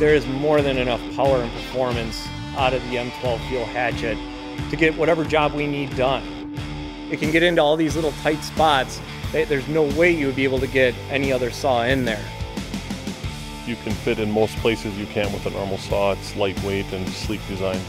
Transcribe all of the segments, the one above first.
there is more than enough power and performance out of the M12 FUEL hatchet to get whatever job we need done. It can get into all these little tight spots. There's no way you would be able to get any other saw in there. You can fit in most places you can with a normal saw. It's lightweight and sleek design.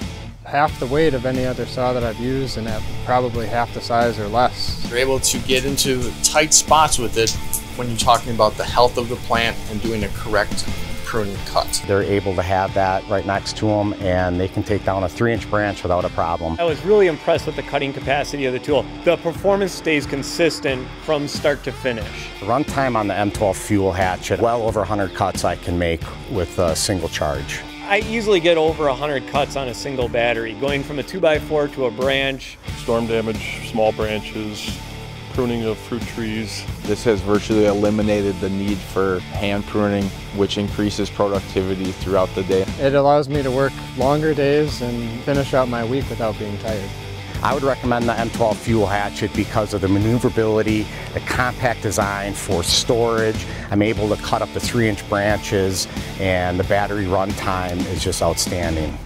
Half the weight of any other saw that I've used, and at probably half the size or less. You're able to get into tight spots with it when you're talking about the health of the plant and doing a correct pruning cut. They're able to have that right next to them, and they can take down a 3-inch branch without a problem. I was really impressed with the cutting capacity of the tool. The performance stays consistent from start to finish. The runtime on the M12 FUEL hatchet, well over 100 cuts I can make with a single charge. I easily get over 100 cuts on a single battery, going from a 2x4 to a branch. Storm damage, small branches, pruning of fruit trees. This has virtually eliminated the need for hand pruning, which increases productivity throughout the day. It allows me to work longer days and finish out my week without being tired. I would recommend the M12 FUEL hatchet because of the maneuverability, the compact design for storage. I'm able to cut up to 3-inch branches, and the battery runtime is just outstanding.